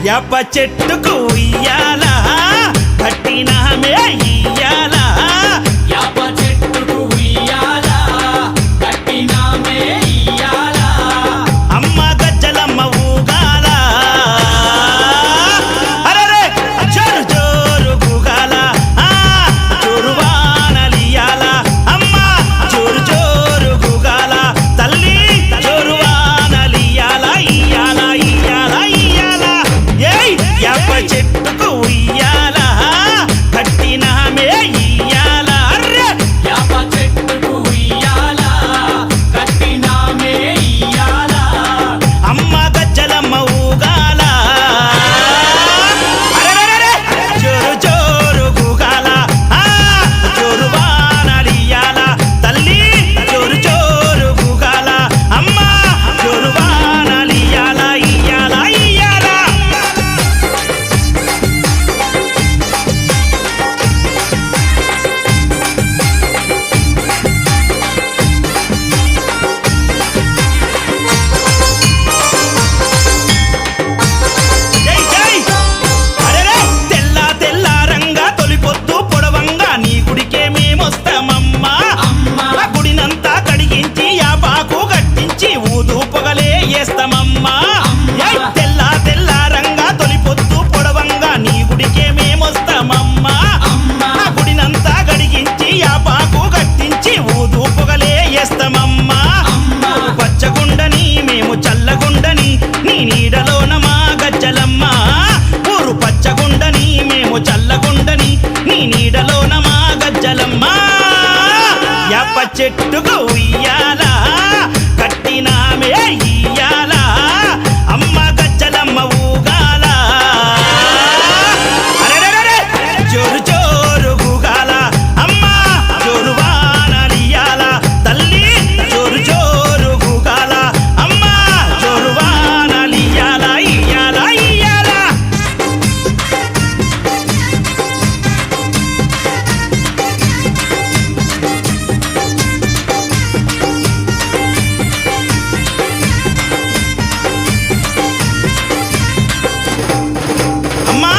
యాప చెట్టుకు ఉయ్యాల కట్టినామే ఇయ్యాల యాప చెట్టుకు ఉయ్యాల కట్టినామే ఇయ్యాల అమ్మ గజ్జలమ్మ ఊగాల అరెరే జోరు జోరు గూగాల జోరు వానలియాల అమ్మ జోరు జోరు గూగాల తల్లి జోరు వానలియాల ఇయ్యాల ఇయ్యాల ఇయ్యాల ఏయ్ యాప చెట్టుకు ఉయ్యాల కట్టినామే ఇయ్యాల అర్రె యాప చెట్టుకు ఉయ్యాల కట్టినామే ఇయ్యాల అమ్మ గజ్జలమ్మ ఊగాల అరెరెరెరె జోరు జోరు గూగాల జోరు వానలియాల తల్లి జోరు జోరు గూగాల అమ్మ జోరు వానలియాల ఇయ్యాల ఇయ్యాల జై జై అరెరే తెల్ల తెల్లారంగా తొలిపొద్దు పొడవంగా నీ గుడికే మేమొస్తామమ్మా అమ్మా ఆ గుడినంతా కడిగించి యాపాకు కట్టించి ఊదు పొగలే వేస్తామమ్మా ఏయ్ తెల్లారంగా తొలిపొద్దు పొడవంగా నీ గుడికే మేమొస్తామమ్మా అమ్మా ఆ గుడినంతా కడిగించి యాపాకు కట్టించి ఊదు పొగలే వేస్తామమ్మా అమ్మా పచ్చగుండని మేము చల్లగుండని నీ నీడలోన మా గజ్జలమ్మ ఊరు పచ్చగుండని మేము చల్లగుండని నీ నీడలోన మా గజ్జలమ్మ యాప చెట్టుకు ఉయ్యాల కట్టినామే ఇయ్యాల అమ్మ గజ్జలమ్మ ఊగాల అరెరెరెరె జోరు జోరు గూగాల అమ్మ జోరు వానలియాల తల్లి జోరు జోరు గూగాల అమ్మ జోరు వానలియాల ఇయ్యాల ఇయ్యాల అమ్మా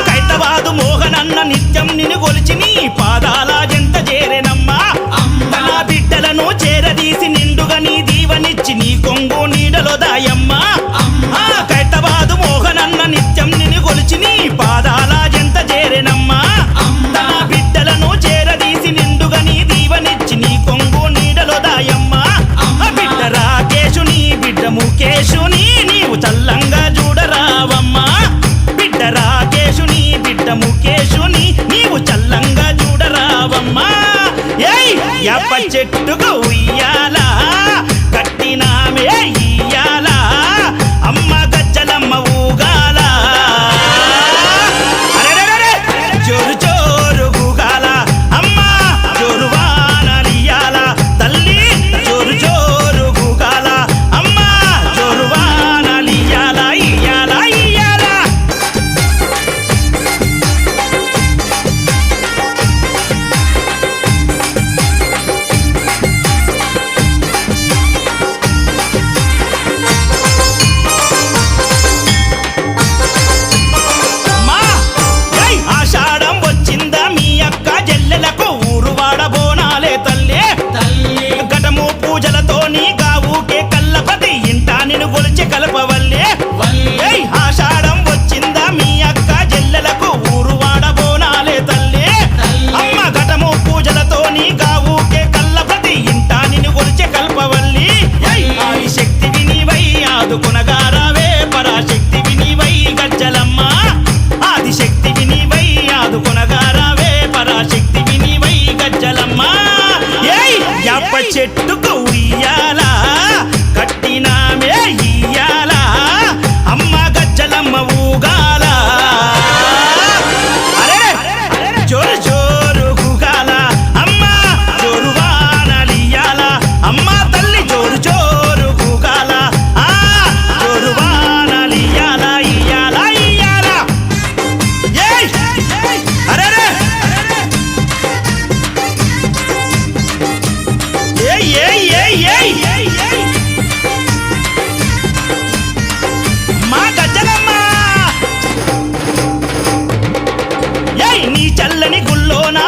కైతవాదు మోహనన్న నిత్యం నిన్ను కొలిచి నీ పాదాల జంట చేరెనమ్మా అమ్మా తన బిడ్డలను చేరదీసి నిండుగా నీ దీవనిచ్చి నీ కొంగు నీడలో దాయమ్మా అమ్మా కైతవాదు మోహనన్న నిత్యం నిన్ను కొలిచి నీ పాదాల జంట చేరెనమ్మా అమ్మా తన బిడ్డలను చేరదీసి నిండుగా నీ దీవనిచ్చి నీ కొంగు నీడలో దాయమ్మా ఆ బిడ్డ రాకేశుని బిడ్డ ముఖేశుని నీవు చల్లంగా చూడరావమ్మా బిడ్డ రాకేశుని బిడ్డ ముఖేశుని నీవు చల్లంగా చూడరావమ్మా ఏయ్ యాప చెట్టుకు ఉయ్యాల కట్టినామే ఇయ్యాల అమ్మ గజ్జలమ్మ ఊగాల అరెరెరెరె జోరు జోరు గూగాల అమ్మ జోరు వానలియాల తల్లి జోరు జోరు గూగాల అమ్మ జోరు వానలియాల ఇయ్యాల ఇయ్యాల అమ్మా ఏయ్ ఆషాఢం వచ్చిందా మీ అక్క జల్లెలకు ఊరు వాడబోనాలే తల్లి తల్లి ఘటము పూజలతో నీ గావుకే కల్లపతి ఇంట నిన్ను గొలిచి కలపవల్లే వల్లి ఏయ్ ఆషాఢం వచ్చిందా మీ అక్క జల్లెలకు ఊరు వాడబోనాలే తల్లి అమ్మ ఘటము పూజలతో నీ గావుకే కల్లపతి ఇంట నిన్ను గొలిచి కల్పవల్లి ఏయ్ ఆది శక్తి వినివై ఆదుకొనగారావే పరాశక్తి వినివై గజ్జలమ్మ ఆది శక్తి వినివై ఆదుకొనగారావే పరాశక్తి వినివై గజ్జలమ్మ ఏయ్ యాప చెట్టుకు ఉయ్యాల కట్టినామే ఇయ్యాల బోనా